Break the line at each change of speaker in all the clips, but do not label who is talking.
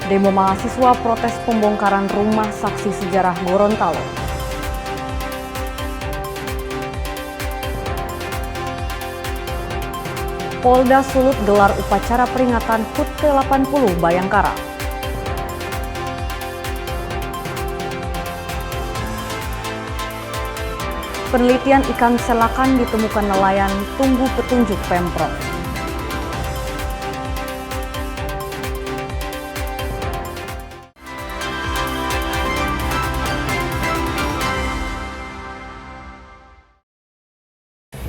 Demo mahasiswa protes pembongkaran rumah saksi sejarah Gorontalo. Polda Sulut gelar upacara peringatan HUT ke-80 Bayangkara. Penelitian ikan selakan ditemukan nelayan, tunggu petunjuk Pemprov.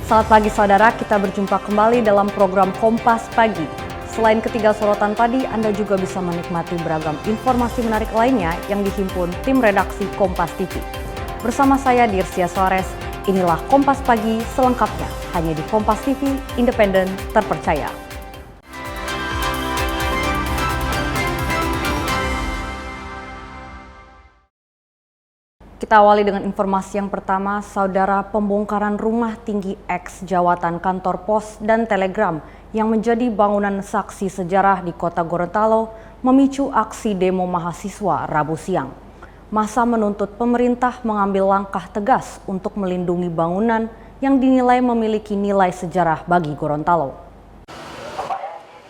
Selamat pagi saudara, kita berjumpa kembali dalam program Kompas Pagi. Selain ketiga sorotan tadi, Anda juga bisa menikmati beragam informasi menarik lainnya yang dihimpun tim redaksi Kompas TV. Bersama saya Dirsia Suarez, inilah Kompas Pagi selengkapnya, hanya di Kompas TV, independen, terpercaya. Kita awali dengan informasi yang pertama, saudara. Pembongkaran rumah tinggi X jawatan kantor pos dan telegram yang menjadi bangunan saksi sejarah di kota Gorontalo memicu aksi demo mahasiswa Rabu siang. Massa menuntut pemerintah mengambil langkah tegas untuk melindungi bangunan yang dinilai memiliki nilai sejarah bagi Gorontalo.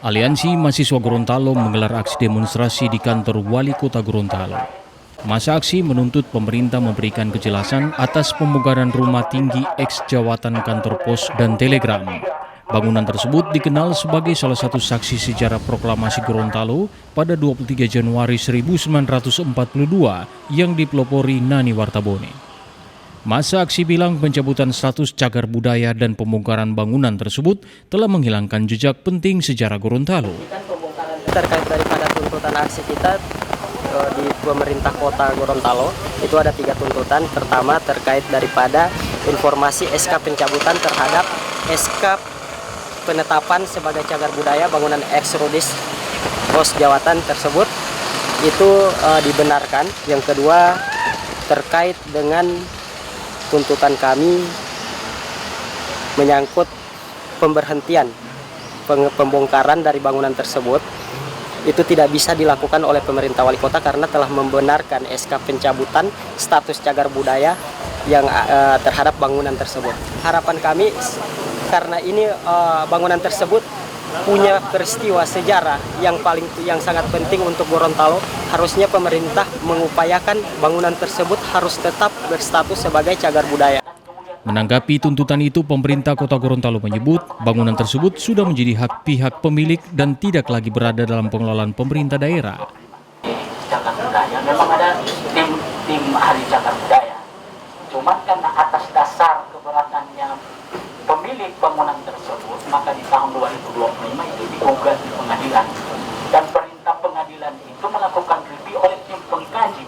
Aliansi Mahasiswa Gorontalo menggelar aksi demonstrasi di kantor Wali Kota Gorontalo. Massa aksi menuntut pemerintah memberikan kejelasan atas pembongkaran rumah tinggi X jawatan kantor pos dan telegram. Bangunan tersebut dikenal sebagai salah satu saksi sejarah proklamasi Gorontalo pada 23 Januari 1942 yang dipelopori Nani Wartabone. Massa aksi bilang pencabutan status cagar budaya dan pembongkaran bangunan tersebut telah menghilangkan jejak penting sejarah Gorontalo.
Terkait daripada tuntutan aksi kita di pemerintah kota Gorontalo itu ada 3 tuntutan. Pertama terkait daripada informasi SK pencabutan terhadap SK penetapan sebagai cagar budaya bangunan ex-Rudis pos jawatan tersebut itu dibenarkan. Yang kedua terkait dengan tuntutan kami menyangkut pemberhentian pembongkaran dari bangunan tersebut, itu tidak bisa dilakukan oleh pemerintah wali kota karena telah membenarkan SK pencabutan status cagar budaya yang terhadap bangunan tersebut. Harapan kami karena ini bangunan tersebut punya peristiwa sejarah yang sangat penting untuk Gorontalo, harusnya pemerintah mengupayakan bangunan tersebut harus tetap berstatus sebagai cagar budaya.
Menanggapi tuntutan itu, pemerintah kota Gorontalo menyebut bangunan tersebut sudah menjadi hak pihak pemilik dan tidak lagi berada dalam pengelolaan pemerintah daerah.
Cagar budaya memang ada tim ahli cagar budaya. Cuma karena atas dasar keberatannya pemilik bangunan tersebut, maka di tahun 2025 itu digugat di pengadilan. Dan perintah pengadilan itu melakukan review oleh tim pengkaji.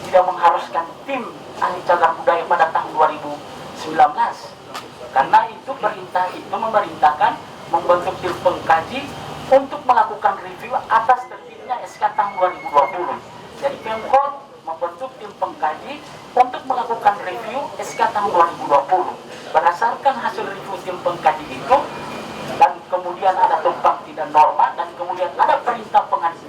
Tidak mengharuskan tim ahli cagar budaya pada tahun 2019, karena itu perintah itu memerintahkan membentuk tim pengkaji untuk melakukan review atas terbitnya SK tahun 2020. Jadi Pemkot membentuk tim pengkaji untuk melakukan review SK tahun 2020. Berdasarkan hasil review tim pengkaji itu dan kemudian ada tumpang tidak norma dan kemudian ada perintah pengadilan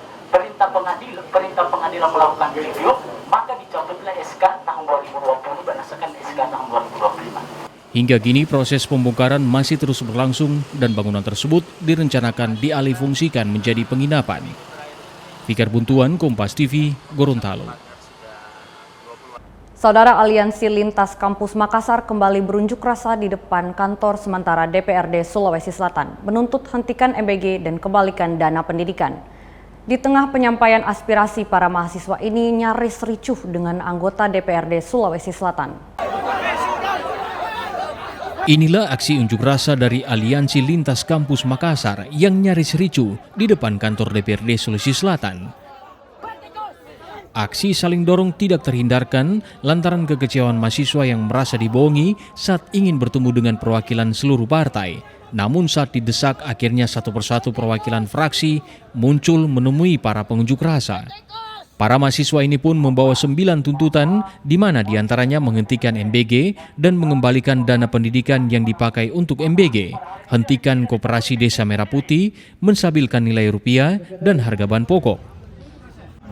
melakukan review, maka dicabutlah SK tahun 2020 berdasarkan SK tahun 2025.
Hingga kini proses pembongkaran masih terus berlangsung dan bangunan tersebut direncanakan dialihfungsikan menjadi penginapan. Fikar Buntuan, Kompas TV, Gorontalo.
Saudara, Aliansi Lintas Kampus Makassar kembali berunjuk rasa di depan kantor sementara DPRD Sulawesi Selatan, menuntut hentikan MBG dan kembalikan dana pendidikan. Di tengah penyampaian aspirasi, para mahasiswa ini nyaris ricuh dengan anggota DPRD Sulawesi Selatan.
Inilah aksi unjuk rasa dari Aliansi Lintas Kampus Makassar yang nyaris ricuh di depan kantor DPRD Sulawesi Selatan. Aksi saling dorong tidak terhindarkan lantaran kekecewaan mahasiswa yang merasa dibohongi saat ingin bertemu dengan perwakilan seluruh partai. Namun saat didesak, akhirnya satu persatu perwakilan fraksi muncul menemui para pengunjuk rasa. Para mahasiswa ini pun membawa 9 tuntutan, di mana diantaranya menghentikan MBG dan mengembalikan dana pendidikan yang dipakai untuk MBG, hentikan koperasi Desa Merah Putih, menstabilkan nilai rupiah dan harga bahan pokok.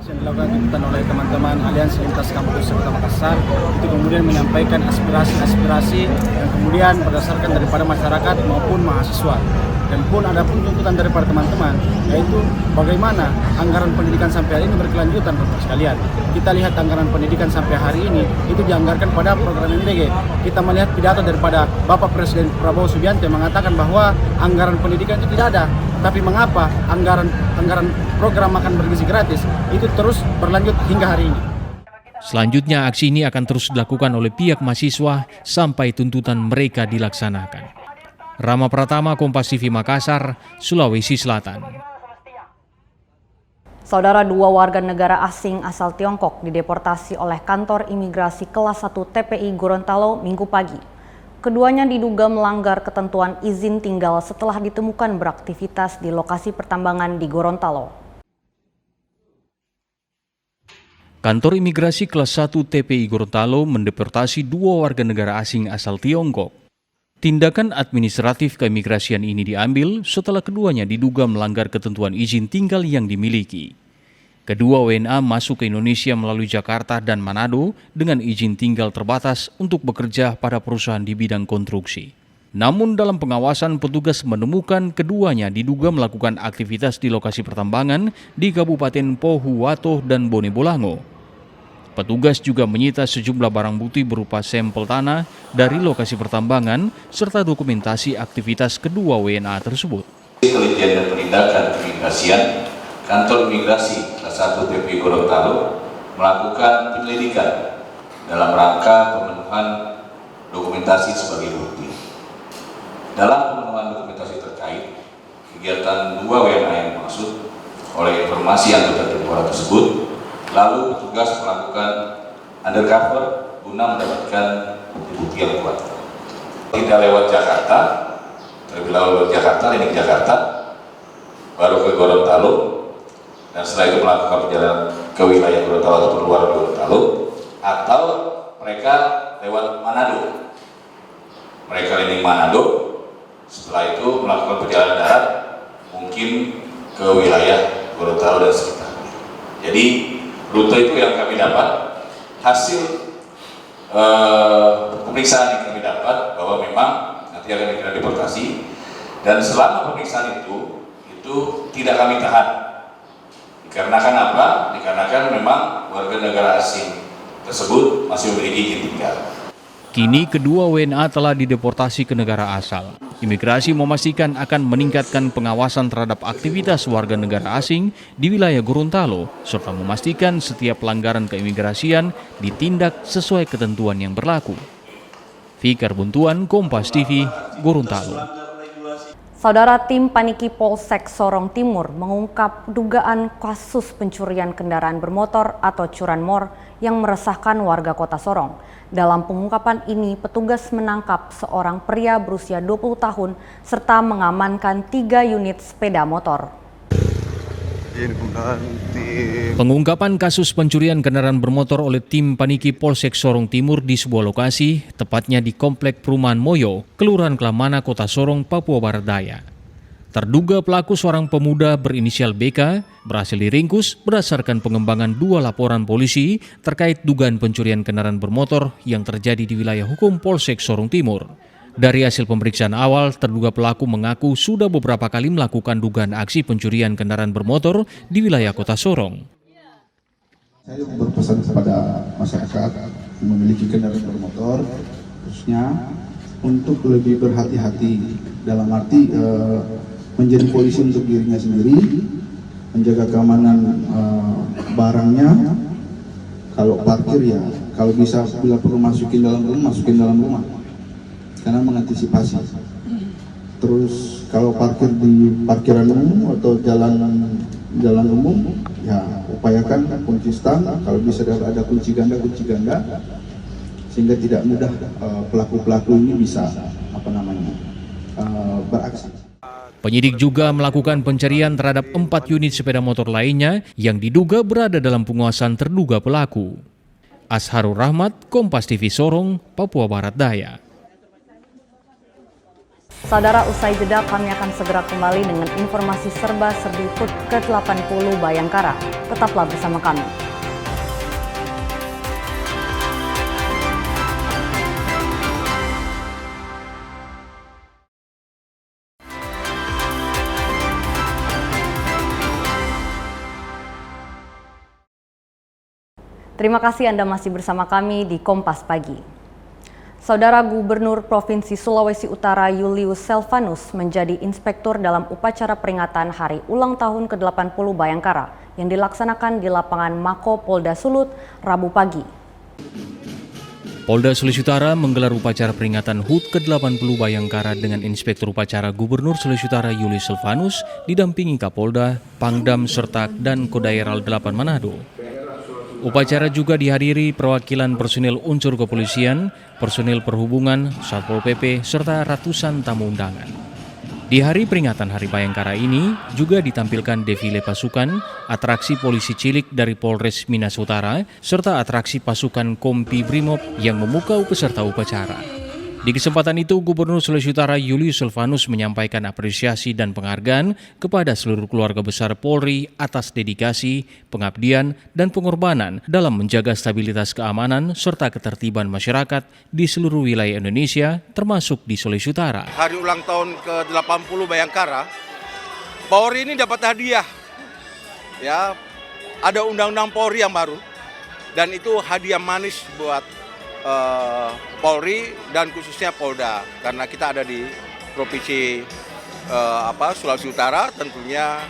Yang dilakukan tuntutan oleh teman-teman Aliansi Lintas Kampus Kota Makassar itu kemudian menyampaikan aspirasi-aspirasi yang kemudian berdasarkan daripada masyarakat maupun mahasiswa. Dan pun ada pun tuntutan daripada teman-teman, yaitu bagaimana anggaran pendidikan sampai hari ini berkelanjutan, Bapak sekalian. Kita lihat anggaran pendidikan sampai hari ini itu dianggarkan pada program MDG. Kita melihat pidato daripada Bapak Presiden Prabowo Subianto yang mengatakan bahwa anggaran pendidikan itu tidak ada. Tapi mengapa anggaran program makan bergizi gratis itu terus berlanjut hingga hari ini?
Selanjutnya aksi ini akan terus dilakukan oleh pihak mahasiswa sampai tuntutan mereka dilaksanakan. Rama Pratama, Kompas TV Makassar, Sulawesi Selatan.
Saudara, 2 warga negara asing asal Tiongkok dideportasi oleh kantor imigrasi kelas 1 TPI Gorontalo Minggu pagi. Keduanya diduga melanggar ketentuan izin tinggal setelah ditemukan beraktivitas di lokasi pertambangan di Gorontalo.
Kantor imigrasi kelas 1 TPI Gorontalo mendeportasi 2 warga negara asing asal Tiongkok. Tindakan administratif keimigrasian ini diambil setelah keduanya diduga melanggar ketentuan izin tinggal yang dimiliki. Kedua WNA masuk ke Indonesia melalui Jakarta dan Manado dengan izin tinggal terbatas untuk bekerja pada perusahaan di bidang konstruksi. Namun dalam pengawasan, petugas menemukan keduanya diduga melakukan aktivitas di lokasi pertambangan di Kabupaten Pohuwato dan Bone Bolango. Petugas juga menyita sejumlah barang bukti berupa sampel tanah dari lokasi pertambangan serta dokumentasi aktivitas kedua WNA tersebut.
Penelitian dan penindakan keimigrasian, Kantor Imigrasi kelas 1 TPI Gorontalo melakukan penyelidikan dalam rangka pemenuhan dokumentasi sebagai bukti. Dalam pemenuhan dokumentasi terkait kegiatan 2 WNA yang dimaksud oleh informasi anggota Tiongkok tersebut, lalu petugas melakukan undercover guna mendapatkan bukti yang kuat. Tidak lewat Jakarta, terlebih lewat Jakarta, ini ke Jakarta, baru ke Gorontalo, dan setelah itu melakukan perjalanan ke wilayah Gorontalo atau luar Gorontalo, atau mereka lewat Manado. Mereka landing Manado, setelah itu melakukan perjalanan darat, mungkin ke wilayah Gorontalo dan sekitarnya. Jadi rute itu yang kami dapat, hasil pemeriksaan yang kami dapat bahwa memang nanti akan dikira deportasi, dan selama pemeriksaan itu tidak kami tahan. Dikarenakan apa? Dikarenakan memang warga negara asing tersebut masih memiliki izin tinggal.
Kini kedua WNA telah dideportasi ke negara asal. Imigrasi memastikan akan meningkatkan pengawasan terhadap aktivitas warga negara asing di wilayah Gorontalo, serta memastikan setiap pelanggaran keimigrasian ditindak sesuai ketentuan yang berlaku. Fikar Buntuan, Kompas TV, Gorontalo.
Saudara, tim Paniki Polsek Sorong Timur mengungkap dugaan kasus pencurian kendaraan bermotor atau curanmor yang meresahkan warga kota Sorong. Dalam pengungkapan ini, petugas menangkap seorang pria berusia 20 tahun serta mengamankan 3 unit sepeda motor.
Pengungkapan kasus pencurian kendaraan bermotor oleh tim Paniki Polsek Sorong Timur di sebuah lokasi, tepatnya di Komplek Perumahan Moyo, Kelurahan Kelamana, Kota Sorong, Papua Barat Daya. Terduga pelaku seorang pemuda berinisial BK berhasil diringkus berdasarkan pengembangan 2 laporan polisi terkait dugaan pencurian kendaraan bermotor yang terjadi di wilayah hukum Polsek Sorong Timur. Dari hasil pemeriksaan awal, terduga pelaku mengaku sudah beberapa kali melakukan dugaan aksi pencurian kendaraan bermotor di wilayah Kota Sorong.
Saya berpesan kepada masyarakat yang memiliki kendaraan bermotor, khususnya untuk lebih berhati-hati dalam arti menjadi polisi untuk dirinya sendiri, menjaga keamanan barangnya. Kalau parkir ya, kalau bisa bila perlu masukin dalam rumah, karena mengantisipasi. Terus kalau parkir di parkiran umum atau jalan umum, ya upayakan kunci stang. Kalau bisa ada kunci ganda, sehingga tidak mudah pelaku-pelaku ini bisa beraksi.
Penyidik juga melakukan pencarian terhadap 4 unit sepeda motor lainnya yang diduga berada dalam penguasaan terduga pelaku. Asharul Rahmat, Kompas TV Sorong, Papua Barat Daya.
Saudara, usai jeda kami akan segera kembali dengan informasi serba-serbi HUT ke-80 Bayangkara. Tetaplah bersama kami. Terima kasih Anda masih bersama kami di Kompas Pagi. Saudara Gubernur Provinsi Sulawesi Utara Julius Selvanus menjadi inspektur dalam upacara peringatan Hari Ulang Tahun ke-80 Bayangkara yang dilaksanakan di lapangan Mako Polda Sulut Rabu pagi.
Polda Sulawesi Utara menggelar upacara peringatan HUT ke-80 Bayangkara dengan Inspektur Upacara Gubernur Sulawesi Utara Julius Selvanus didampingi Kapolda, Pangdam, serta dan Kodaeral 8 Manado. Upacara juga dihadiri perwakilan personil unsur kepolisian, personil perhubungan, Satpol PP, serta ratusan tamu undangan. Di hari peringatan Hari Bayangkara ini juga ditampilkan defile pasukan, atraksi polisi cilik dari Polres Minas Utara, serta atraksi pasukan Kompi Brimob yang memukau peserta upacara. Di kesempatan itu, Gubernur Sulawesi Utara Julius Selvanus menyampaikan apresiasi dan penghargaan kepada seluruh keluarga besar Polri atas dedikasi, pengabdian, dan pengorbanan dalam menjaga stabilitas keamanan serta ketertiban masyarakat di seluruh wilayah Indonesia, termasuk di Sulawesi Utara.
Hari ulang tahun ke-80 Bayangkara, Polri ini dapat hadiah. Ya, ada undang-undang Polri yang baru, dan itu hadiah manis buat Polri dan khususnya Polda, karena kita ada di provinsi Sulawesi Utara. Tentunya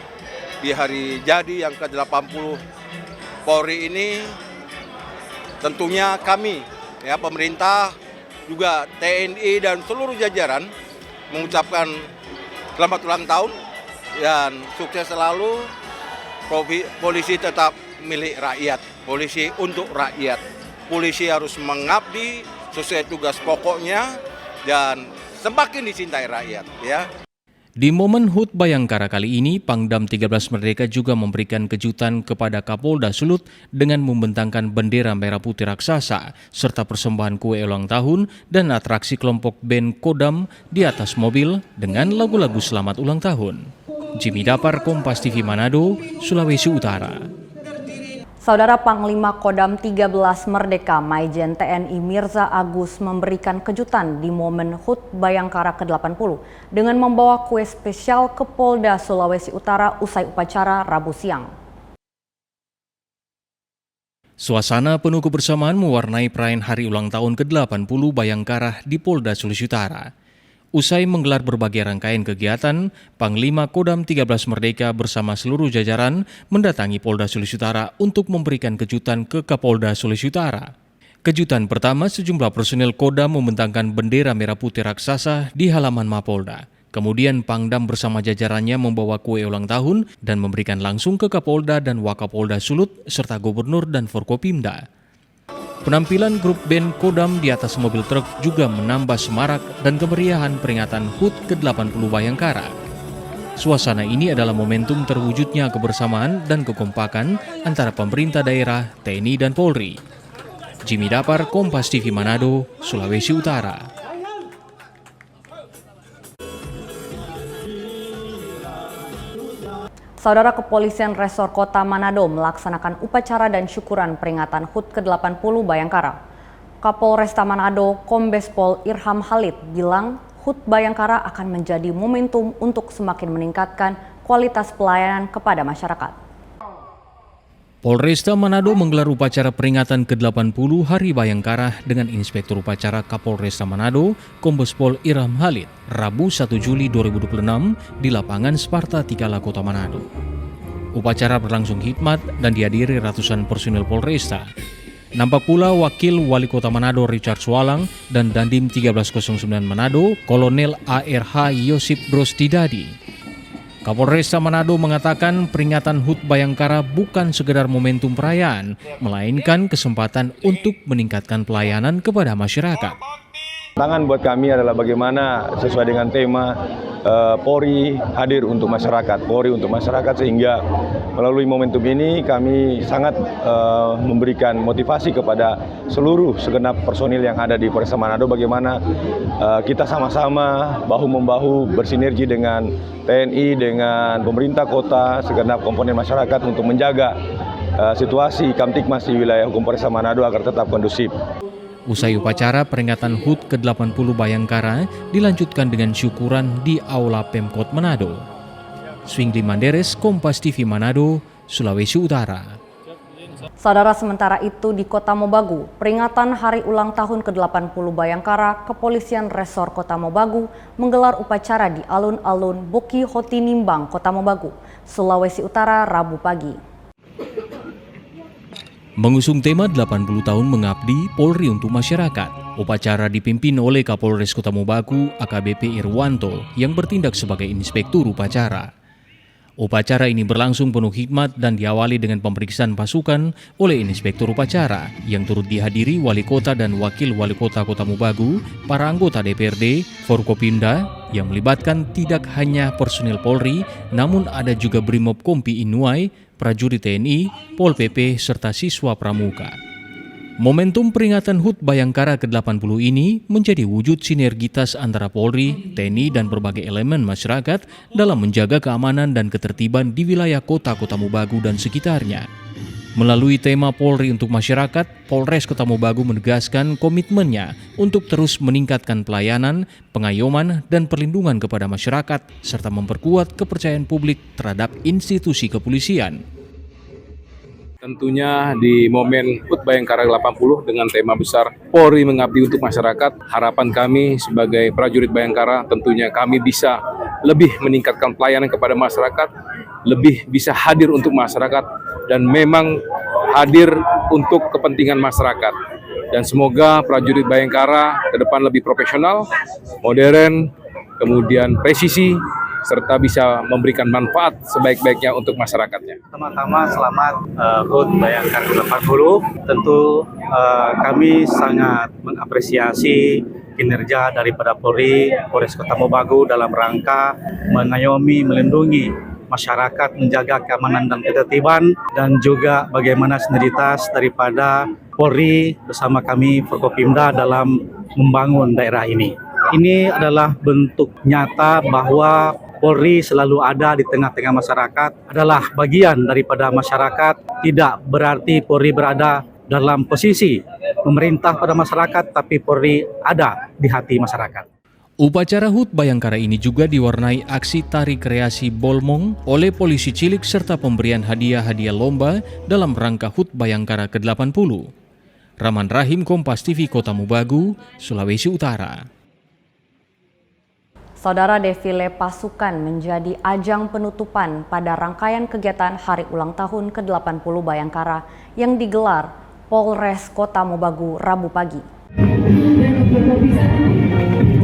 di hari jadi yang ke-80 Polri ini, tentunya kami ya pemerintah juga TNI dan seluruh jajaran mengucapkan selamat ulang tahun dan sukses selalu. Polisi tetap milik rakyat, polisi untuk rakyat. Polisi harus mengabdi sesuai tugas pokoknya dan semakin dicintai rakyat, ya.
Di momen HUT Bayangkara kali ini, Pangdam 13 Merdeka juga memberikan kejutan kepada Kapolda Sulut dengan membentangkan bendera merah putih raksasa serta persembahan kue ulang tahun dan atraksi kelompok band Kodam di atas mobil dengan lagu-lagu selamat ulang tahun. Jimmy Dapar, Kompas TV Manado, Sulawesi Utara.
Saudara Panglima Kodam 13 Merdeka Maijen TNI Mirza Agus memberikan kejutan di momen HUT Bayangkara ke-80 dengan membawa kue spesial ke Polda Sulawesi Utara usai upacara Rabu siang.
Suasana penuh kebersamaan mewarnai perayaan Hari Ulang Tahun ke-80 Bayangkara di Polda Sulawesi Utara. Usai menggelar berbagai rangkaian kegiatan, Panglima Kodam 13 Merdeka bersama seluruh jajaran mendatangi Polda Sulawesi Utara untuk memberikan kejutan ke Kapolda Sulawesi Utara. Kejutan pertama, sejumlah personil Kodam membentangkan bendera merah putih raksasa di halaman Mapolda. Kemudian Pangdam bersama jajarannya membawa kue ulang tahun dan memberikan langsung ke Kapolda dan Wakapolda Sulut serta Gubernur dan Forkopimda. Penampilan grup band Kodam di atas mobil truk juga menambah semarak dan kemeriahan peringatan HUT ke-80 Bayangkara. Suasana ini adalah momentum terwujudnya kebersamaan dan kekompakan antara pemerintah daerah, TNI, dan Polri. Jimmy Dapar, Kompas TV Manado, Sulawesi Utara.
Saudara, Kepolisian Resor Kota Manado melaksanakan upacara dan syukuran peringatan HUT ke-80 Bayangkara. Kapolresta Manado, Kombes Pol Irham Halid bilang HUT Bayangkara akan menjadi momentum untuk semakin meningkatkan kualitas pelayanan kepada masyarakat.
Polresta Manado menggelar upacara peringatan ke-80 Hari Bayangkara dengan Inspektur Upacara Kapolresta Manado, Kombes Pol Irham Halid, Rabu 1 Juli 2026 di lapangan Sparta Tikala Kota Manado. Upacara berlangsung hikmat dan dihadiri ratusan personil Polresta. Nampak pula Wakil Wali Kota Manado Richard Swalang dan Dandim 1309 Manado, Kolonel ARH Yosip Brostidadi. Kapolresta Manado mengatakan peringatan HUT Bayangkara bukan sekedar momentum perayaan, melainkan kesempatan untuk meningkatkan pelayanan kepada masyarakat.
Tantangan buat kami adalah bagaimana sesuai dengan tema Polri hadir untuk masyarakat, Polri untuk masyarakat, sehingga melalui momentum ini kami sangat memberikan motivasi kepada seluruh segenap personil yang ada di Polresta Manado, bagaimana kita sama-sama bahu-membahu bersinergi dengan TNI, dengan pemerintah kota, segenap komponen masyarakat untuk menjaga situasi Kamtipmas di wilayah hukum Polresta Manado agar tetap kondusif.
Usai upacara peringatan HUT ke-80 Bayangkara dilanjutkan dengan syukuran di Aula Pemkot Manado. Swingli Manderes, Kompas TV Manado, Sulawesi Utara.
Saudara, sementara itu di Kota Mobagu, peringatan hari ulang tahun ke-80 Bayangkara, Kepolisian Resor Kota Mobagu menggelar upacara di alun-alun Boki Hoti Nimbang, Kota Mobagu, Sulawesi Utara, Rabu pagi.
Mengusung tema 80 tahun mengabdi Polri untuk masyarakat, upacara dipimpin oleh Kapolres Kota Mobagu AKBP Irwanto yang bertindak sebagai inspektur upacara. Upacara ini berlangsung penuh hikmat dan diawali dengan pemeriksaan pasukan oleh inspektur upacara yang turut dihadiri wali kota dan wakil wali kota Kota Mobagu, para anggota DPRD, Forkopimda yang melibatkan tidak hanya personil Polri namun ada juga Brimob Kompi Inuai, prajurit TNI, Pol PP, serta siswa pramuka. Momentum peringatan HUT Bayangkara ke-80 ini menjadi wujud sinergitas antara Polri, TNI, dan berbagai elemen masyarakat dalam menjaga keamanan dan ketertiban di wilayah Kota Mobagu dan sekitarnya. Melalui tema Polri untuk masyarakat, Polres Kota Mobagu menegaskan komitmennya untuk terus meningkatkan pelayanan, pengayoman, dan perlindungan kepada masyarakat, serta memperkuat kepercayaan publik terhadap institusi kepolisian.
Tentunya di momen HUT Bayangkara 80 dengan tema besar Polri mengabdi untuk masyarakat, harapan kami sebagai prajurit Bayangkara tentunya kami bisa lebih meningkatkan pelayanan kepada masyarakat, lebih bisa hadir untuk masyarakat, dan memang hadir untuk kepentingan masyarakat. Dan semoga prajurit Bayangkara ke depan lebih profesional, modern, kemudian presisi, serta bisa memberikan manfaat sebaik-baiknya untuk masyarakatnya.
Pertama-tama selamat HUT Bayangkara 80. Tentu kami sangat mengapresiasi kinerja daripada Polri, Polres Kota Mobagu dalam rangka mengayomi, melindungi masyarakat, menjaga keamanan dan ketertiban, dan juga bagaimana sinergitas daripada Polri bersama kami Forkopimda dalam membangun daerah ini. Ini adalah bentuk nyata bahwa Polri selalu ada di tengah-tengah masyarakat, adalah bagian daripada masyarakat. Tidak berarti Polri berada dalam posisi pemerintah pada masyarakat, tapi Polri ada di hati masyarakat.
Upacara HUT Bayangkara ini juga diwarnai aksi tari kreasi bolmong oleh polisi cilik serta pemberian hadiah-hadiah lomba dalam rangka HUT Bayangkara ke-80. Rahman Rahim, Kompas TV, Kota Mobagu, Sulawesi Utara.
Saudara, defile pasukan menjadi ajang penutupan pada rangkaian kegiatan Hari Ulang Tahun ke-80 Bayangkara yang digelar Polres Kota Mobagu Rabu pagi.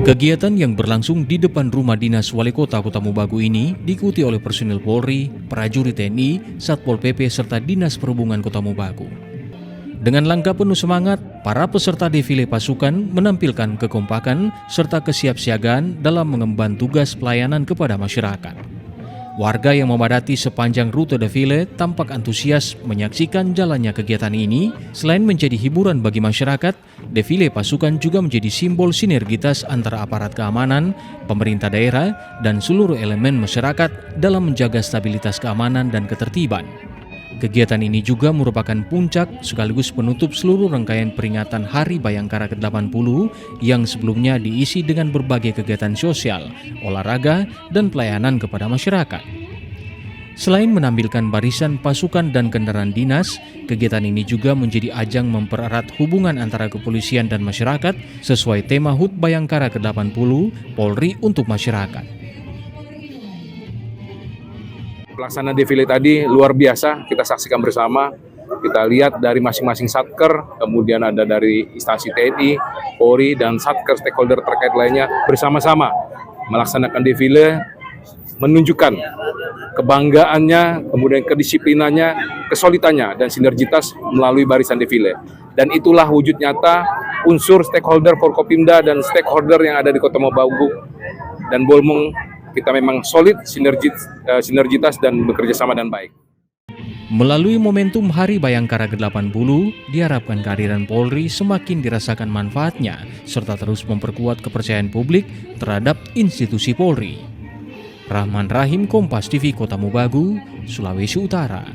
Kegiatan yang berlangsung di depan rumah dinas Wali Kota Kota Mobagu ini diikuti oleh personil Polri, prajurit TNI, Satpol PP, serta Dinas Perhubungan Kota Mobagu. Dengan langkah penuh semangat, para peserta defile pasukan menampilkan kekompakan serta kesiapsiagaan dalam mengemban tugas pelayanan kepada masyarakat. Warga yang memadati sepanjang rute defile tampak antusias menyaksikan jalannya kegiatan ini. Selain menjadi hiburan bagi masyarakat, defile pasukan juga menjadi simbol sinergitas antara aparat keamanan, pemerintah daerah, dan seluruh elemen masyarakat dalam menjaga stabilitas keamanan dan ketertiban. Kegiatan ini juga merupakan puncak sekaligus penutup seluruh rangkaian peringatan Hari Bayangkara ke-80 yang sebelumnya diisi dengan berbagai kegiatan sosial, olahraga, dan pelayanan kepada masyarakat. Selain menampilkan barisan pasukan dan kendaraan dinas, kegiatan ini juga menjadi ajang mempererat hubungan antara kepolisian dan masyarakat sesuai tema HUT Bayangkara ke-80 Polri untuk masyarakat.
Pelaksanaan defile tadi luar biasa, kita saksikan bersama. Kita lihat dari masing-masing satker, kemudian ada dari instansi TNI, Polri, dan satker stakeholder terkait lainnya bersama-sama melaksanakan defile, menunjukkan kebanggaannya, kemudian kedisiplinannya, kesulitannya, dan sinergitas melalui barisan defile. Dan itulah wujud nyata unsur stakeholder Forkopimda dan stakeholder yang ada di Kota Mobagu dan Bolmong, kita memang solid, sinergitas dan bekerja sama dan baik.
Melalui momentum Hari Bayangkara ke-80, diharapkan kehadiran Polri semakin dirasakan manfaatnya, serta terus memperkuat kepercayaan publik terhadap institusi Polri. Rahman Rahim, Kompas TV, Kota Mobagu, Sulawesi Utara.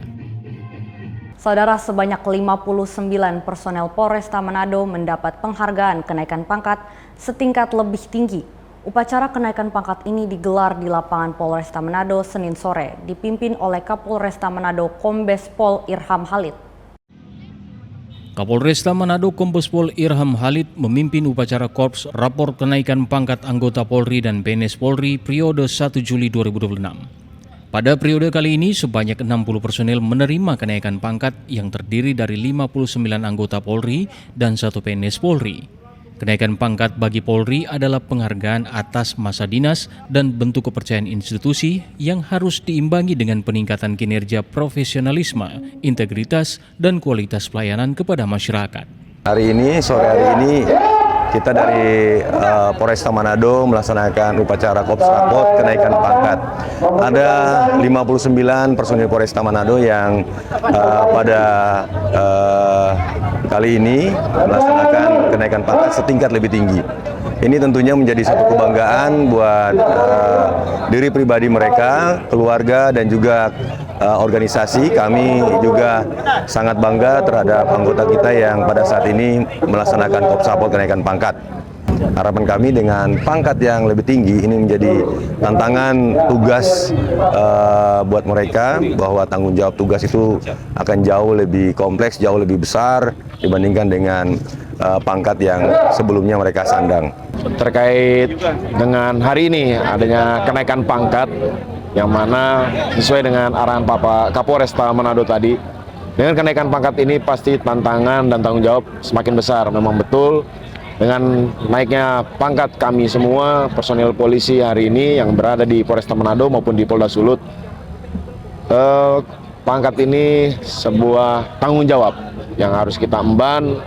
Saudara, sebanyak 59 personel Polresta Manado mendapat penghargaan kenaikan pangkat setingkat lebih tinggi. Upacara kenaikan pangkat ini digelar di lapangan Polresta Manado Senin sore, dipimpin oleh Kapolresta Manado Kombes Pol Irham Halid.
Kapolresta Manado Kombes Pol Irham Halid memimpin upacara korps rapor kenaikan pangkat anggota Polri dan PNS Polri periode 1 Juli 2026. Pada periode kali ini, sebanyak 60 personel menerima kenaikan pangkat yang terdiri dari 59 anggota Polri dan 1 PNS Polri. Kenaikan pangkat bagi Polri adalah penghargaan atas masa dinas dan bentuk kepercayaan institusi yang harus diimbangi dengan peningkatan kinerja profesionalisme, integritas, dan kualitas pelayanan kepada masyarakat.
Sore hari ini, kita dari Polresta Manado melaksanakan upacara korps rapor kenaikan pangkat. Ada 59 personil Polresta Manado yang pada kali ini melaksanakan kenaikan pangkat setingkat lebih tinggi. Ini tentunya menjadi satu kebanggaan buat diri pribadi mereka, keluarga, dan juga organisasi. Kami juga sangat bangga terhadap anggota kita yang pada saat ini melaksanakan korps rapor kenaikan pangkat. Harapan kami dengan pangkat yang lebih tinggi ini menjadi tantangan tugas buat mereka, bahwa tanggung jawab tugas itu akan jauh lebih kompleks, jauh lebih besar dibandingkan dengan pangkat yang sebelumnya mereka sandang.
Terkait dengan hari ini adanya kenaikan pangkat yang mana sesuai dengan arahan Bapak Kapolresta Manado tadi, dengan kenaikan pangkat ini pasti tantangan dan tanggung jawab semakin besar. Memang betul dengan naiknya pangkat kami semua personil polisi hari ini yang berada di Polresta Manado maupun di Polda Sulut, pangkat ini sebuah tanggung jawab yang harus kita emban,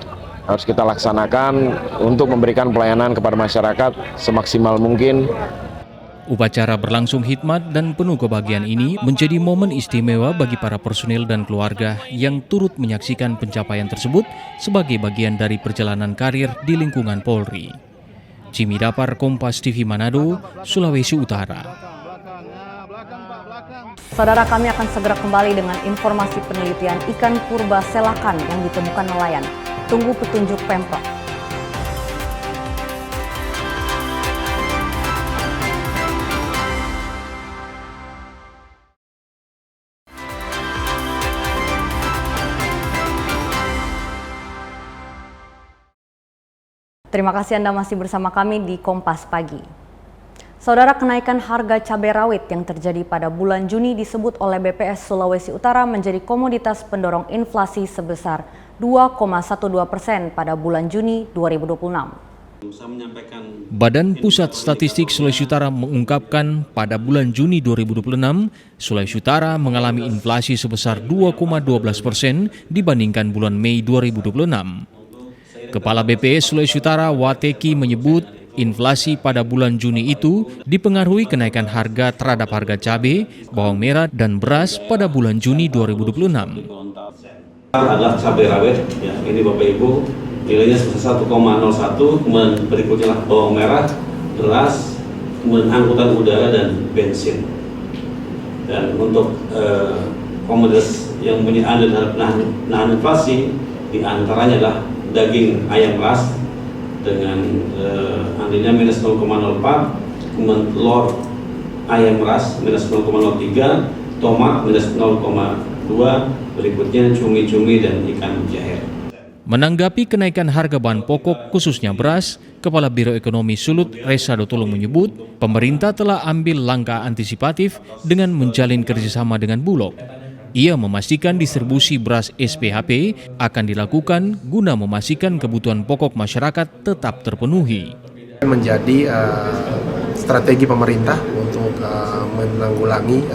harus kita laksanakan untuk memberikan pelayanan kepada masyarakat semaksimal mungkin.
Upacara berlangsung hikmat dan penuh kebahagiaan ini menjadi momen istimewa bagi para personil dan keluarga yang turut menyaksikan pencapaian tersebut sebagai bagian dari perjalanan karir di lingkungan Polri. Jimmy Dapar, Kompas TV Manado, Sulawesi Utara.
Saudara, kami akan segera kembali dengan informasi penelitian ikan purba selakan yang ditemukan nelayan. Tunggu petunjuk Pemprov. Terima kasih Anda masih bersama kami di Kompas Pagi. Saudara, kenaikan harga cabai rawit yang terjadi pada bulan Juni disebut oleh BPS Sulawesi Utara menjadi komoditas pendorong inflasi sebesar 2,12% pada bulan Juni 2026.
Badan Pusat Statistik Sulawesi Utara mengungkapkan pada bulan Juni 2026, Sulawesi Utara mengalami inflasi sebesar 2,12% dibandingkan bulan Mei 2026. Kepala BPS Sulawesi Utara Wateki menyebut inflasi pada bulan Juni itu dipengaruhi kenaikan harga terhadap harga cabai, bawang merah, dan beras pada bulan Juni 2026.
Adalah cabai rawit, ya, ini Bapak Ibu, nilainya sebesar 1,01, kemudian berikutnya bawang merah, beras, kemudian angkutan udara dan bensin. Dan untuk komoditas yang punya andil nahan inflasi, diantaranya adalah daging ayam ras dengan andilnya minus 0,04, kemudian telur ayam ras minus 0,03, tomat minus 0,2, berikutnya cumi-cumi dan ikan jahe.
Menanggapi kenaikan harga bahan pokok khususnya beras, Kepala Biro Ekonomi Sulut Resa Dotulung menyebut pemerintah telah ambil langkah antisipatif dengan menjalin kerjasama dengan Bulog. Ia memastikan distribusi beras SPHP akan dilakukan guna memastikan kebutuhan pokok masyarakat tetap terpenuhi.
Menjadi strategi pemerintah untuk menanggulangi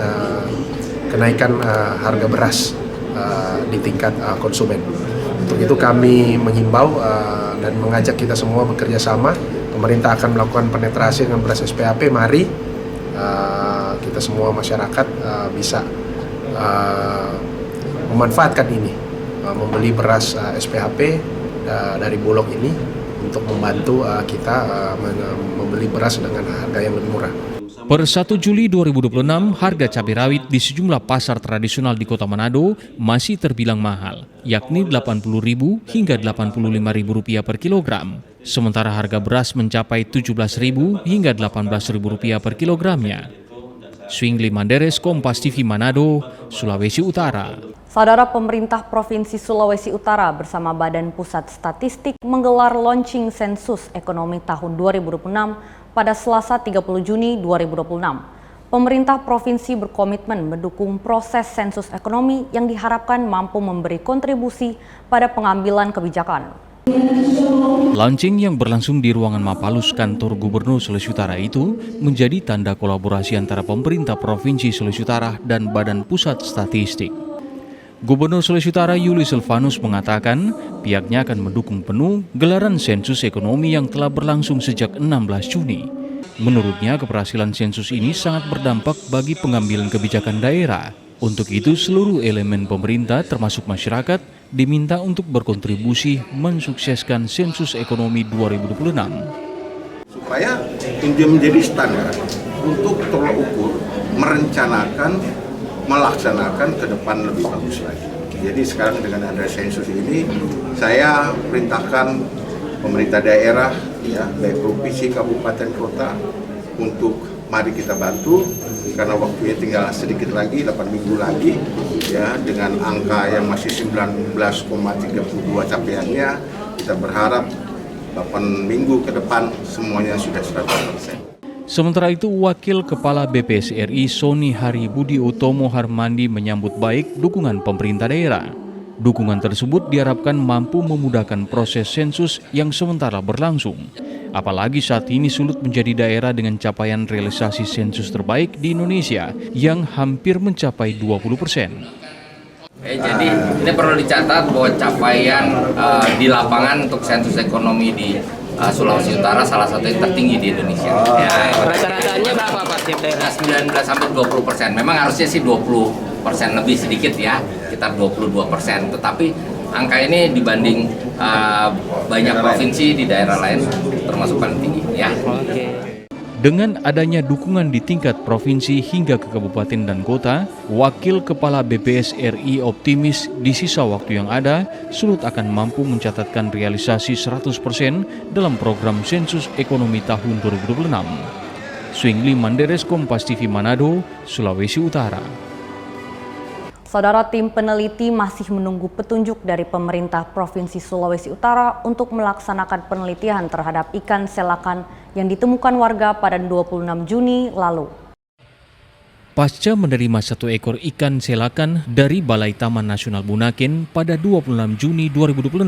kenaikan harga beras di tingkat konsumen. Untuk itu kami menghimbau dan mengajak kita semua bekerja sama. Pemerintah akan melakukan penetrasi dengan beras SPHP. Mari kita semua masyarakat bisa memanfaatkan ini, membeli beras SPHP dari Bulog ini untuk membantu kita membeli beras dengan harga yang lebih murah.
Per 1 Juli 2026, harga cabai rawit di sejumlah pasar tradisional di Kota Manado masih terbilang mahal, yakni Rp80.000 hingga Rp85.000 per kilogram. Sementara harga beras mencapai Rp17.000 hingga Rp18.000 per kilogramnya. Swingli Manderes, Kompas TV Manado, Sulawesi Utara.
Saudara, pemerintah Provinsi Sulawesi Utara bersama Badan Pusat Statistik menggelar launching sensus ekonomi tahun 2026 pada Selasa 30 Juni 2026. Pemerintah provinsi berkomitmen mendukung proses sensus ekonomi yang diharapkan mampu memberi kontribusi pada pengambilan kebijakan.
Launching yang berlangsung di ruangan Mapalus kantor Gubernur Sulawesi Utara itu menjadi tanda kolaborasi antara pemerintah Provinsi Sulawesi Utara dan Badan Pusat Statistik. Gubernur Sulawesi Utara Yuli Silvanus mengatakan pihaknya akan mendukung penuh gelaran sensus ekonomi yang telah berlangsung sejak 16 Juni. Menurutnya, keberhasilan sensus ini sangat berdampak bagi pengambilan kebijakan daerah. Untuk itu, seluruh elemen pemerintah termasuk masyarakat diminta untuk berkontribusi mensukseskan sensus ekonomi 2026.
Supaya dia menjadi standar untuk tolak ukur, merencanakan, melaksanakan ke depan lebih bagus lagi. Jadi sekarang dengan ada sensus ini, saya perintahkan pemerintah daerah, ya, baik provinsi, kabupaten, kota, untuk mari kita bantu, karena waktunya tinggal sedikit lagi, 8 minggu lagi, ya, dengan angka yang masih 19,32 capaiannya, kita berharap 8 minggu ke depan semuanya sudah 100%.
Sementara itu, Wakil Kepala BPS RI Soni Hari Budi Utomo Harmandi menyambut baik dukungan pemerintah daerah. Dukungan tersebut diharapkan mampu memudahkan proses sensus yang sementara berlangsung. Apalagi saat ini sulit menjadi daerah dengan capaian realisasi sensus terbaik di Indonesia yang hampir mencapai 20%.
Jadi ini perlu dicatat bahwa capaian di lapangan untuk sensus ekonomi di Sulawesi Utara salah satu yang tertinggi di Indonesia. Rata-ratanya berapa Pak tiap daerah? 19-20%. Memang harusnya sih 20% lebih sedikit ya, sekitar 22%. Tetapi angka ini dibanding banyak provinsi di daerah lain termasuk paling tinggi ya.
Dengan adanya dukungan di tingkat provinsi hingga ke kabupaten dan kota, Wakil Kepala BPS RI optimis di sisa waktu yang ada, Sulut akan mampu mencatatkan realisasi 100% dalam program sensus ekonomi tahun 2026. Swingli Manderes, Kompas TV Manado, Sulawesi Utara.
Saudara, tim peneliti masih menunggu petunjuk dari pemerintah Provinsi Sulawesi Utara untuk melaksanakan penelitian terhadap ikan selakan yang ditemukan warga pada 26 Juni lalu.
Pasca menerima 1 ekor ikan selakan dari Balai Taman Nasional Bunaken pada 26 Juni 2026,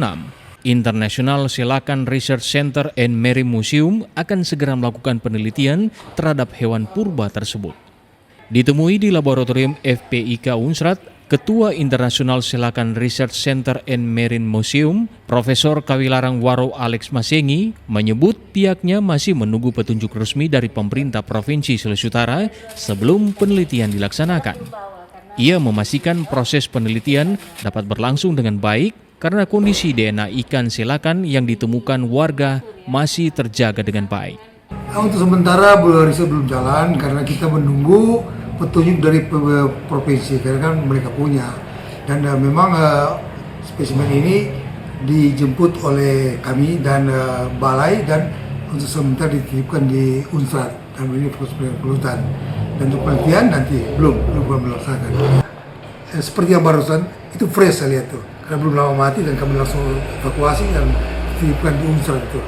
International Selakan Research Center and Marine Museum akan segera melakukan penelitian terhadap hewan purba tersebut. Ditemui di laboratorium FPIK Unsrat, Ketua International Selakan Research Center and Marine Museum, Profesor Kawilarang Waro Alex Masengi, menyebut pihaknya masih menunggu petunjuk resmi dari pemerintah Provinsi Sulawesi Utara sebelum penelitian dilaksanakan. Ia memastikan proses penelitian dapat berlangsung dengan baik karena kondisi DNA ikan selakan yang ditemukan warga masih terjaga dengan baik.
Untuk sementara riset belum jalan karena kita menunggu petunjuk dari provinsi karena kan mereka punya, dan memang spesimen ini dijemput oleh kami dan balai, dan untuk sementara dititipkan di Unsrat dan ini proses penelitian, dan untuk penelitian nanti belum melaksanakan. Seperti yang barusan itu fresh saya lihat tuh, karena belum lama mati dan kami langsung evakuasi dan dititipkan di Unsrat itu.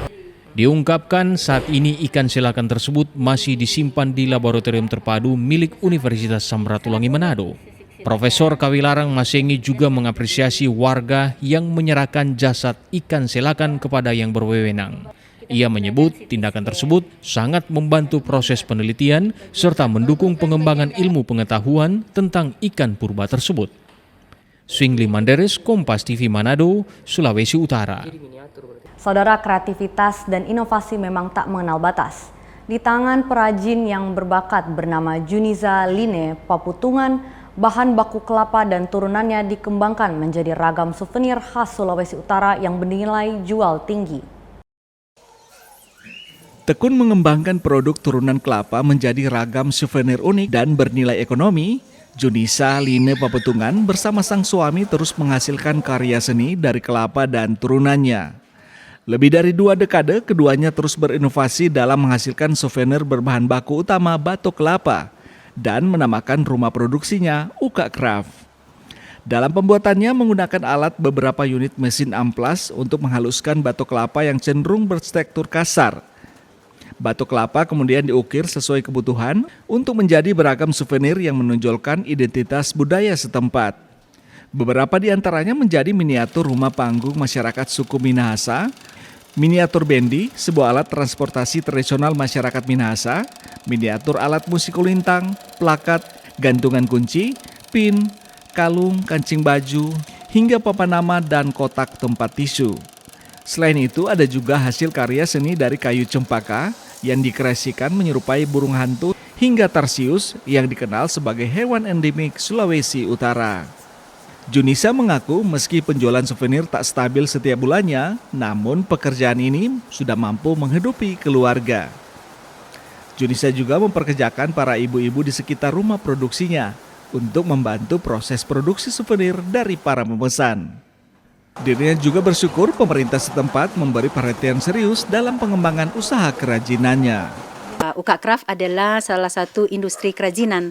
Diungkapkan saat ini ikan selakan tersebut masih disimpan di laboratorium terpadu milik Universitas Samratulangi Manado. Profesor Kawilarang Masengi juga mengapresiasi warga yang menyerahkan jasad ikan selakan kepada yang berwenang. Ia menyebut tindakan tersebut sangat membantu proses penelitian serta mendukung pengembangan ilmu pengetahuan tentang ikan purba tersebut. Swingli Manderes, Kompas TV Manado, Sulawesi Utara.
Saudara, kreativitas dan inovasi memang tak mengenal batas. Di tangan perajin yang berbakat bernama Juniza Line Paputungan, bahan baku kelapa dan turunannya dikembangkan menjadi ragam souvenir khas Sulawesi Utara yang bernilai jual tinggi.
Tekun mengembangkan produk turunan kelapa menjadi ragam souvenir unik dan bernilai ekonomi, Juniza Line Paputungan bersama sang suami terus menghasilkan karya seni dari kelapa dan turunannya. Lebih dari 2 dekade, keduanya terus berinovasi dalam menghasilkan souvenir berbahan baku utama batok kelapa dan menamakan rumah produksinya Uka Craft. Dalam pembuatannya menggunakan alat beberapa unit mesin amplas untuk menghaluskan batok kelapa yang cenderung bertekstur kasar. Batok kelapa kemudian diukir sesuai kebutuhan untuk menjadi beragam souvenir yang menonjolkan identitas budaya setempat. Beberapa di antaranya menjadi miniatur rumah panggung masyarakat suku Minahasa, miniatur bendi, sebuah alat transportasi tradisional masyarakat Minahasa, miniatur alat musik kulintang, plakat, gantungan kunci, pin, kalung, kancing baju, hingga papan nama dan kotak tempat tisu. Selain itu ada juga hasil karya seni dari kayu cempaka yang dikreasikan menyerupai burung hantu hingga tarsius yang dikenal sebagai hewan endemik Sulawesi Utara. Juniza mengaku meski penjualan souvenir tak stabil setiap bulannya, namun pekerjaan ini sudah mampu menghidupi keluarga. Juniza juga memperkerjakan para ibu-ibu di sekitar rumah produksinya untuk membantu proses produksi souvenir dari para pemesan. Dirinya juga bersyukur pemerintah setempat memberi perhatian serius dalam pengembangan usaha kerajinannya.
Uka Craft adalah salah satu industri kerajinan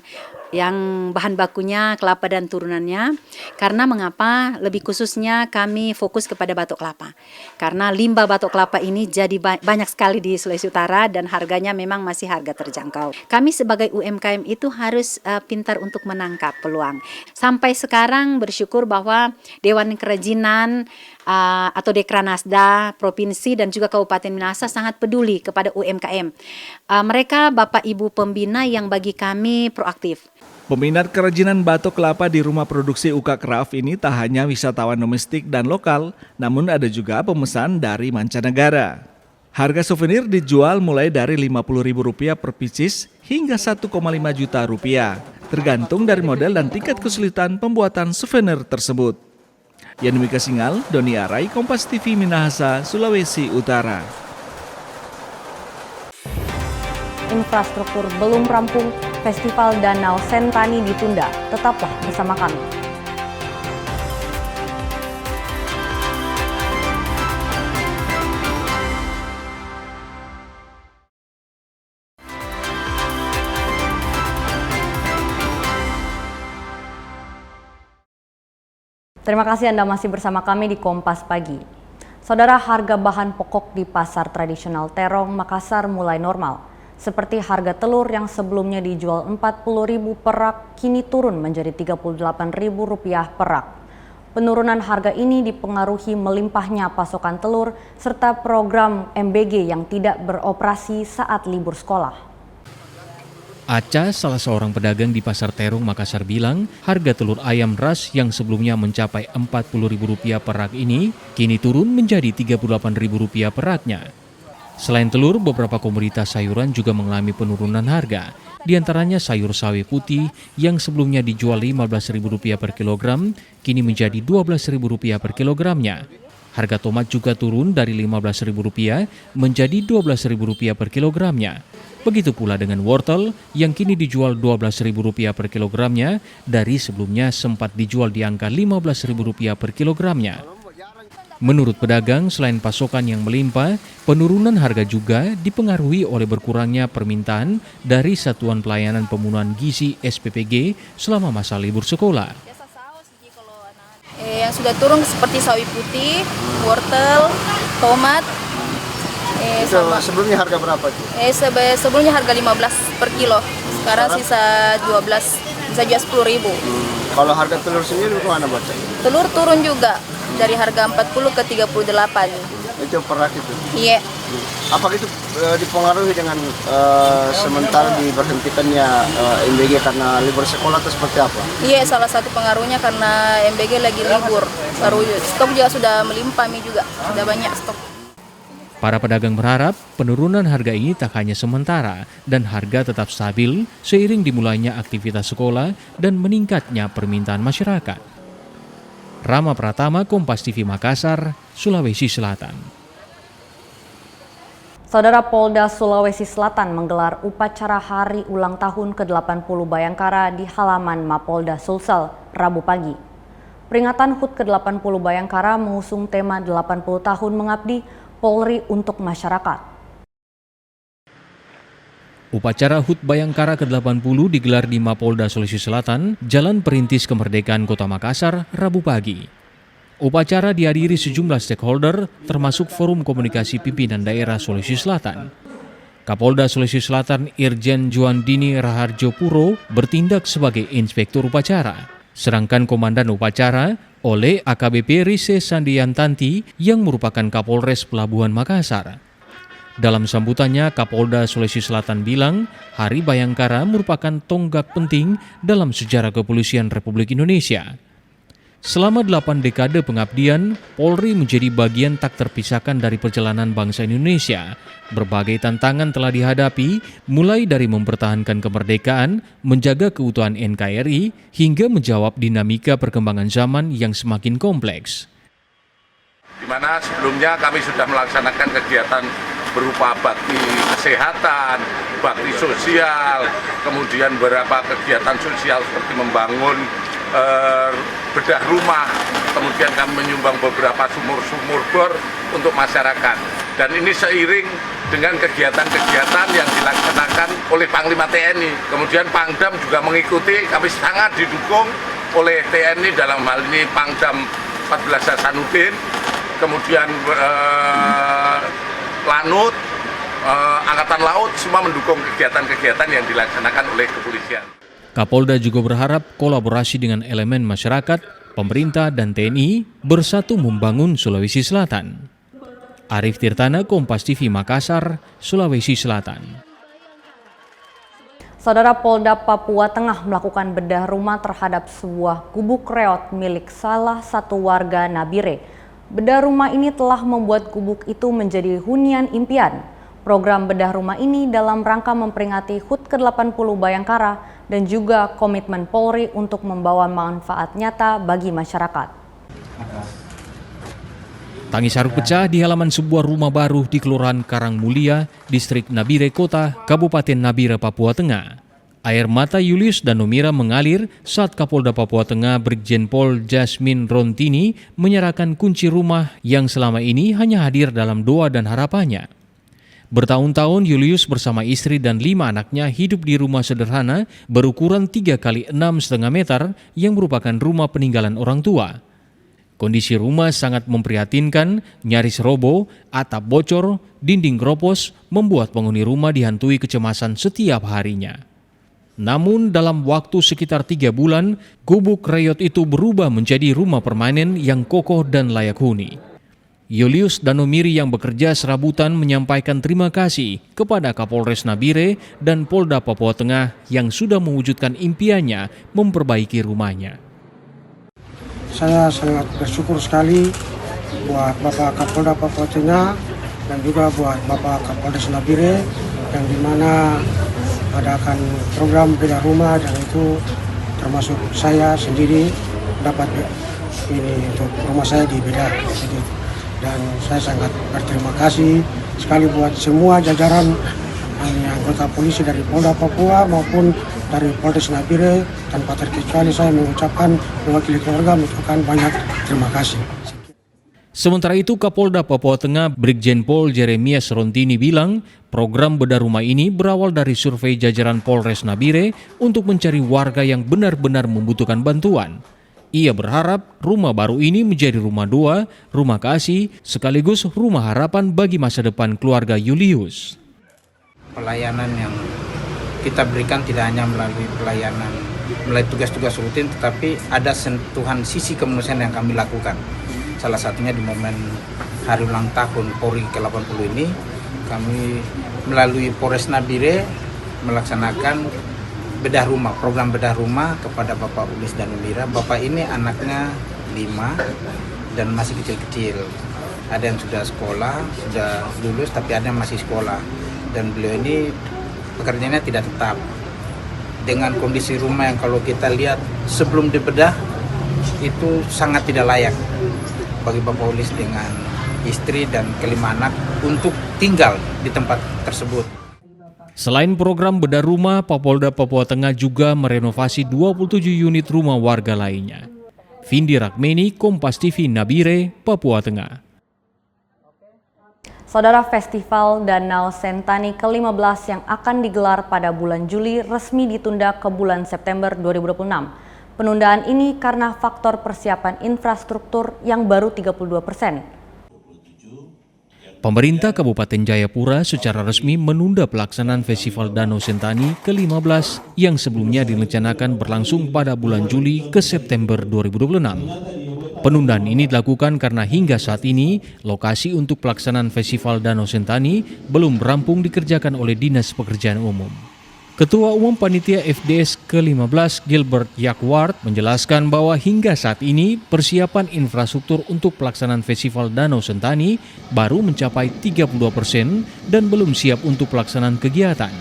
yang bahan bakunya kelapa dan turunannya. Karena mengapa lebih khususnya kami fokus kepada batok kelapa. Karena limbah batok kelapa ini jadi banyak sekali di Sulawesi Utara dan harganya memang masih harga terjangkau. Kami sebagai UMKM itu harus pintar untuk menangkap peluang. Sampai sekarang bersyukur bahwa Dewan Kerajinan atau Dekranasda Provinsi dan juga Kabupaten Minahasa sangat peduli kepada UMKM. Mereka Bapak Ibu pembina yang bagi kami proaktif.
Peminat kerajinan batok kelapa di rumah produksi Uka Craft ini tak hanya wisatawan domestik dan lokal, namun ada juga pemesan dari mancanegara. Harga souvenir dijual mulai dari Rp50.000 per pieces hingga Rp1,5 juta, tergantung dari model dan tingkat kesulitan pembuatan souvenir tersebut. Yanumika Singal, Doni Arai, Kompas TV Minahasa, Sulawesi Utara.
Infrastruktur belum rampung, Festival Danau Sentani ditunda. Tetaplah bersama kami. Terima kasih Anda masih bersama kami di Kompas Pagi. Saudara, harga bahan pokok di pasar tradisional Terong, Makassar mulai normal. Seperti harga telur yang sebelumnya dijual Rp40.000 per rak, kini turun menjadi Rp38.000 per rak. Penurunan harga ini dipengaruhi melimpahnya pasokan telur serta program MBG yang tidak beroperasi saat libur sekolah.
Aca, salah seorang pedagang di Pasar Terong, Makassar bilang, harga telur ayam ras yang sebelumnya mencapai Rp40.000 per rak ini, kini turun menjadi Rp38.000 per raknya. Selain telur, beberapa komoditas sayuran juga mengalami penurunan harga. Di antaranya sayur sawi putih yang sebelumnya dijual Rp15.000 per kilogram, kini menjadi Rp12.000 per kilogramnya. Harga tomat juga turun dari Rp15.000 menjadi Rp12.000 per kilogramnya. Begitu pula dengan wortel yang kini dijual Rp12.000 per kilogramnya dari sebelumnya sempat dijual di angka Rp15.000 per kilogramnya. Menurut pedagang, selain pasokan yang melimpah, penurunan harga juga dipengaruhi oleh berkurangnya permintaan dari Satuan Pelayanan Pemenuhan Gizi SPPG selama masa libur sekolah.
Yang sudah turun seperti sawi putih, wortel, tomat.
Sebelumnya harga berapa?
Sebelumnya harga 15 per kilo, sekarang sisa 12, bisa jual 10.000.
Kalau harga telur sendiri bagaimana baca?
Telur turun juga dari harga 40 ke 38.
Itu per rak itu?
Iya.
Apakah itu dipengaruhi dengan sementara diberhentikannya MBG karena libur sekolah atau seperti apa?
Iya, salah satu pengaruhnya karena MBG lagi libur. Baru stok juga sudah melimpah juga, sudah banyak stok.
Para pedagang berharap penurunan harga ini tak hanya sementara dan harga tetap stabil seiring dimulainya aktivitas sekolah dan meningkatnya permintaan masyarakat. Rama Pratama, Kompas TV Makassar, Sulawesi Selatan.
Saudara, Polda Sulawesi Selatan menggelar upacara hari ulang tahun ke-80 Bayangkara di halaman Mapolda Sulsel, Rabu pagi. Peringatan HUT ke-80 Bayangkara mengusung tema 80 tahun mengabdi Polri untuk masyarakat.
Upacara HUT Bayangkara ke-80 digelar di Mapolda Sulawesi Selatan, Jalan Perintis Kemerdekaan Kota Makassar, Rabu pagi. Upacara dihadiri sejumlah stakeholder, termasuk Forum Komunikasi Pimpinan Daerah Sulawesi Selatan. Kapolda Sulawesi Selatan Irjen Juandini Raharjo Puro bertindak sebagai inspektur upacara. Sedangkan Komandan Upacara oleh AKBP Rise Sandiantanti yang merupakan Kapolres Pelabuhan Makassar. Dalam sambutannya, Kapolda Sulawesi Selatan bilang, Hari Bayangkara merupakan tonggak penting dalam sejarah kepolisian Republik Indonesia. Selama 8 dekade pengabdian, Polri menjadi bagian tak terpisahkan dari perjalanan bangsa Indonesia. Berbagai tantangan telah dihadapi, mulai dari mempertahankan kemerdekaan, menjaga keutuhan NKRI, hingga menjawab dinamika perkembangan zaman yang semakin kompleks.
Di mana sebelumnya kami sudah melaksanakan kegiatan berupa bakti kesehatan, bakti sosial, kemudian beberapa kegiatan sosial seperti membangun bedah rumah, kemudian kami menyumbang beberapa sumur-sumur bor untuk masyarakat. Dan ini seiring dengan kegiatan-kegiatan yang dilaksanakan oleh Panglima TNI. Kemudian Pangdam juga mengikuti, kami sangat didukung oleh TNI dalam hal ini Pangdam 14 Hasanuddin, kemudian Lanut, Angkatan Laut, semua mendukung kegiatan-kegiatan yang dilaksanakan oleh kepolisian.
Kapolda juga berharap kolaborasi dengan elemen masyarakat, pemerintah, dan TNI bersatu membangun Sulawesi Selatan. Arif Tirtana, Kompas TV Makassar, Sulawesi Selatan.
Saudara, Polda Papua Tengah melakukan bedah rumah terhadap sebuah gubuk reot milik salah satu warga Nabire. Bedah rumah ini telah membuat gubuk itu menjadi hunian impian. Program bedah rumah ini dalam rangka memperingati HUT ke-80 Bayangkara dan juga komitmen Polri untuk membawa manfaat nyata bagi masyarakat.
Tangis haru pecah di halaman sebuah rumah baru di Kelurahan Karangmulia, Distrik Nabire Kota, Kabupaten Nabire, Papua Tengah. Air mata Julius dan Nomira mengalir saat Kapolda Papua Tengah Brigjen Pol Jasmine Rontini menyerahkan kunci rumah yang selama ini hanya hadir dalam doa dan harapannya. Bertahun-tahun Julius bersama istri dan 5 anaknya hidup di rumah sederhana berukuran 3x6,5 meter yang merupakan rumah peninggalan orang tua. Kondisi rumah sangat memprihatinkan, nyaris roboh, atap bocor, dinding keropos, membuat penghuni rumah dihantui kecemasan setiap harinya. Namun dalam waktu sekitar 3 bulan, gubuk reot itu berubah menjadi rumah permanen yang kokoh dan layak huni. Julius dan Nomiri yang bekerja serabutan menyampaikan terima kasih kepada Kapolres Nabire dan Polda Papua Tengah yang sudah mewujudkan impiannya memperbaiki rumahnya.
Saya sangat bersyukur sekali buat Bapak Kapolda Papua Tengah dan juga buat Bapak Kapolres Nabire yang dimana adakan program bedah rumah dan itu termasuk saya sendiri dapat ini untuk rumah saya di bedah. Dan saya sangat berterima kasih sekali buat semua jajaran anggota polisi dari Polda Papua maupun dari Polres Nabire. Tanpa terkecuali saya mengucapkan mewakili keluarga mengucapkan banyak terima kasih.
Sementara itu, Kapolda Papua Tengah Brigjen Pol Jeremias Rontini bilang program bedah rumah ini berawal dari survei jajaran Polres Nabire untuk mencari warga yang benar-benar membutuhkan bantuan. Ia berharap rumah baru ini menjadi rumah doa, rumah kasih, sekaligus rumah harapan bagi masa depan keluarga Julius.
Pelayanan yang kita berikan tidak hanya melalui pelayanan, melalui tugas-tugas rutin, tetapi ada sentuhan sisi kemanusiaan yang kami lakukan. Salah satunya di momen hari ulang tahun Polri ke-80 ini, kami melalui Polres Nabire melaksanakan program bedah rumah kepada Bapak Ulis dan Umira. Bapak ini anaknya 5 dan masih kecil-kecil. Ada yang sudah sekolah, sudah lulus, tapi ada yang masih sekolah. Dan beliau ini pekerjaannya tidak tetap. Dengan kondisi rumah yang kalau kita lihat sebelum dibedah, itu sangat tidak layak bagi Bapak Ulis dengan istri dan kelima anak untuk tinggal di tempat tersebut.
Selain program bedah rumah, Polda Papua Tengah juga merenovasi 27 unit rumah warga lainnya. Vindi Rakmeni, Kompas TV, Nabire, Papua Tengah.
Saudara, Festival Danau Sentani ke-15 yang akan digelar pada bulan Juli resmi ditunda ke bulan September 2026. Penundaan ini karena faktor persiapan infrastruktur yang baru 32%.
Pemerintah Kabupaten Jayapura secara resmi menunda pelaksanaan Festival Danau Sentani ke-15 yang sebelumnya direncanakan berlangsung pada bulan Juli ke September 2026. Penundaan ini dilakukan karena hingga saat ini lokasi untuk pelaksanaan Festival Danau Sentani belum rampung dikerjakan oleh Dinas Pekerjaan Umum. Ketua Umum Panitia FDS ke-15 Gilbert Yakward menjelaskan bahwa hingga saat ini persiapan infrastruktur untuk pelaksanaan Festival Danau Sentani baru mencapai 32% dan belum siap untuk pelaksanaan kegiatan.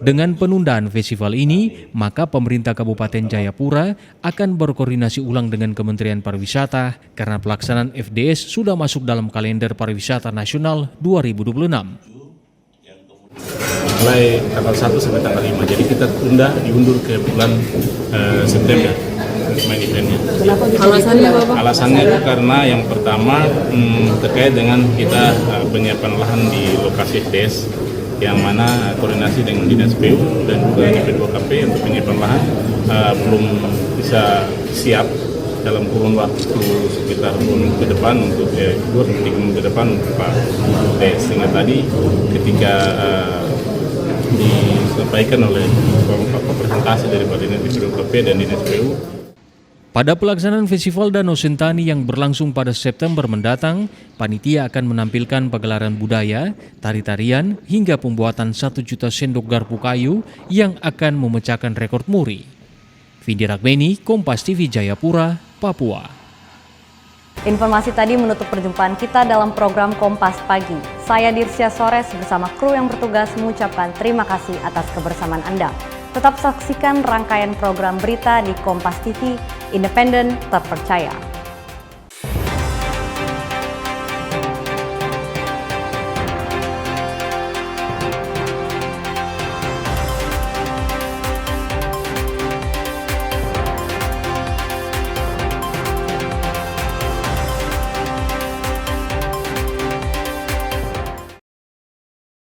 Dengan penundaan festival ini, maka pemerintah Kabupaten Jayapura akan berkoordinasi ulang dengan Kementerian Pariwisata karena pelaksanaan FDS sudah masuk dalam kalender pariwisata nasional 2026.
Mulai tanggal 1 sampai tanggal 5, jadi kita diundur ke bulan September untuk main eventnya.
Alasannya Bapak?
Alasannya itu karena yang pertama terkait dengan kita penyiapan lahan di lokasi FDS, yang mana koordinasi dengan Dinas PU dan juga DP2KP untuk penyiapan lahan belum bisa siap dalam kurun waktu sekitar 2 minggu ke depan untuk 2-3 minggu ke depan untuk Pak FDS. Sehingga tadi ketika disampaikan oleh presentasi dari Dinas DP2KP dan Dinas PU.
Pada pelaksanaan Festival Danau Sentani yang berlangsung pada September mendatang, panitia akan menampilkan pagelaran budaya, tari-tarian, hingga pembuatan 1 juta sendok garpu kayu yang akan memecahkan rekor muri. Vindi Rakmeni, Kompas TV, Jayapura, Papua.
Informasi tadi menutup perjumpaan kita dalam program Kompas Pagi. Saya Dirsya Sores bersama kru yang bertugas mengucapkan terima kasih atas kebersamaan Anda. Tetap saksikan rangkaian program berita di Kompas TV, independen, terpercaya.